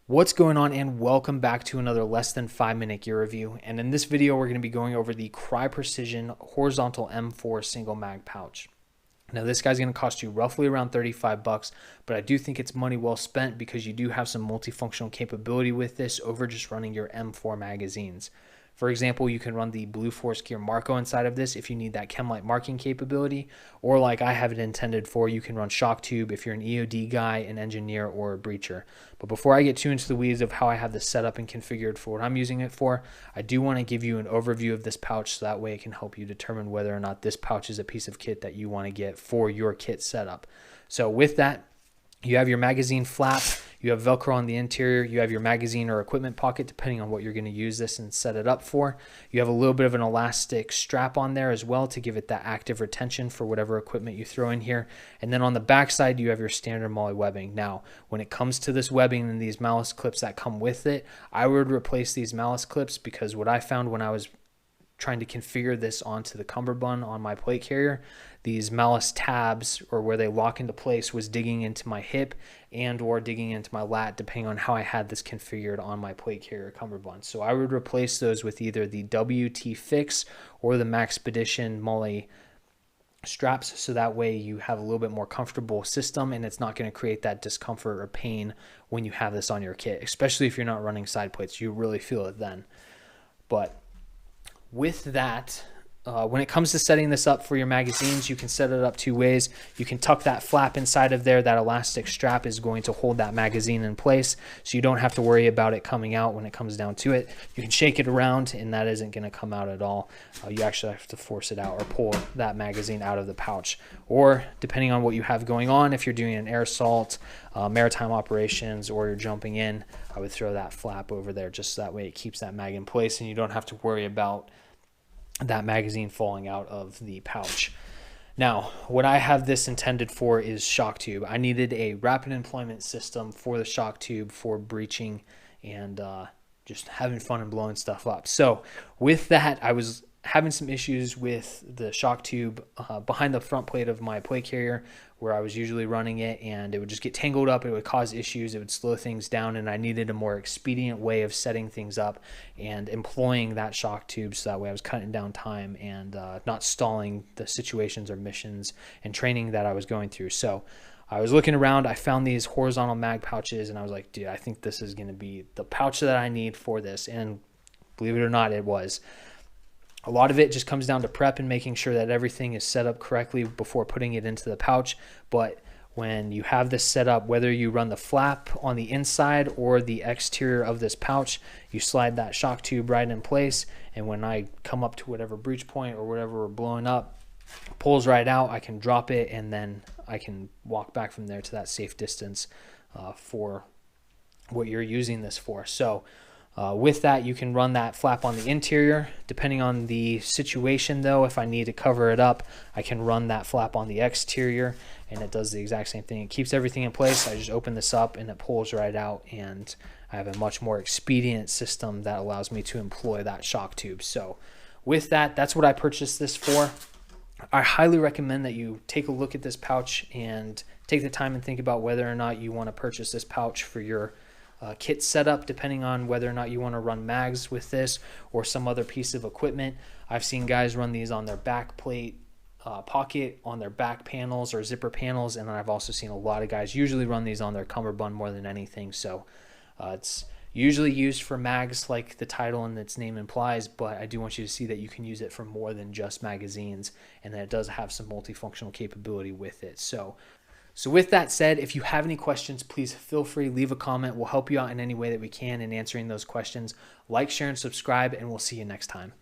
What's going on, and welcome back to another less than 5-minute gear review. And in this video, we're going to be going over the Crye Precision horizontal M4 single mag pouch. Now this guy's going to cost you roughly around 35 bucks, but I do think it's money well spent because you do have some multifunctional capability with this over just running your M4 magazines. For example, you can run the Blue Force Gear Marco inside of this if you need that chem-light marking capability, or like I have it intended for, you can run shock tube if you're an EOD guy, an engineer, or a breacher. But before I get too into the weeds of how I have this set up and configured for what I'm using it for, I do want to give you an overview of this pouch so that way it can help you determine whether or not this pouch is a piece of kit that you want to get for your kit setup. So with that, you have your magazine flap, you have Velcro on the interior, you have your magazine or equipment pocket depending on what you're going to use this and set it up for. You have a little bit of an elastic strap on there as well to give it that active retention for whatever equipment you throw in here. And then on the back side, you have your standard MOLLE webbing. Now, when it comes to this webbing and these malice clips that come with it, I would replace these malice clips because what I found when I was trying to configure this onto the cummerbund on my plate carrier, these malice tabs, or where they lock into place, was digging into my hip and or digging into my lat depending on how I had this configured on my plate carrier cummerbund. So I would replace those with either the WT Fix or the Maxpedition MOLLE straps, so that way you have a little bit more comfortable system and it's not going to create that discomfort or pain when you have this on your kit, especially if you're not running side plates. You really feel it then. But with that, when it comes to setting this up for your magazines, you can set it up two ways. You can tuck that flap inside of there. That elastic strap is going to hold that magazine in place, so you don't have to worry about it coming out when it comes down to it. You can shake it around and that isn't going to come out at all. You actually have to force it out or pull that magazine out of the pouch. Or depending on what you have going on, if you're doing an air assault, maritime operations, or you're jumping in, I would throw that flap over there just so that way it keeps that mag in place and you don't have to worry about that magazine falling out of the pouch. Now, what I have this intended for is shock tube. I needed a rapid employment system for the shock tube for breaching and just having fun and blowing stuff up. So with that, I was having some issues with the shock tube behind the front plate of my plate carrier where I was usually running it, and it would just get tangled up. It would cause issues. It would slow things down, and I needed a more expedient way of setting things up and employing that shock tube so that way I was cutting down time and not stalling the situations or missions and training that I was going through. So I was looking around, I found these horizontal mag pouches, and I was like, dude, I think this is going to be the pouch that I need for this. And believe it or not, it was. A lot of it just comes down to prep and making sure that everything is set up correctly before putting it into the pouch. But when you have this set up, whether you run the flap on the inside or the exterior of this pouch, you slide that shock tube right in place. And when I come up to whatever breach point or whatever we're blowing up, pulls right out, I can drop it, and then I can walk back from there to that safe distance for what you're using this for. So with that, you can run that flap on the interior. Depending on the situation though, if I need to cover it up, I can run that flap on the exterior, and it does the exact same thing. It keeps everything in place. I just open this up and it pulls right out, and I have a much more expedient system that allows me to employ that shock tube. So with that, that's what I purchased this for. I highly recommend that you take a look at this pouch and take the time and think about whether or not you want to purchase this pouch for your kit setup, depending on whether or not you want to run mags with this or some other piece of equipment. I've seen guys run these on their back plate pocket, on their back panels or zipper panels, and then I've also seen a lot of guys usually run these on their cummerbund more than anything. So it's usually used for mags like the title and its name implies, but I do want you to see that you can use it for more than just magazines, and that it does have some multifunctional capability with it. So with that said, if you have any questions, please feel free, leave a comment. We'll help you out in any way that we can in answering those questions. Like, share, and subscribe, and we'll see you next time.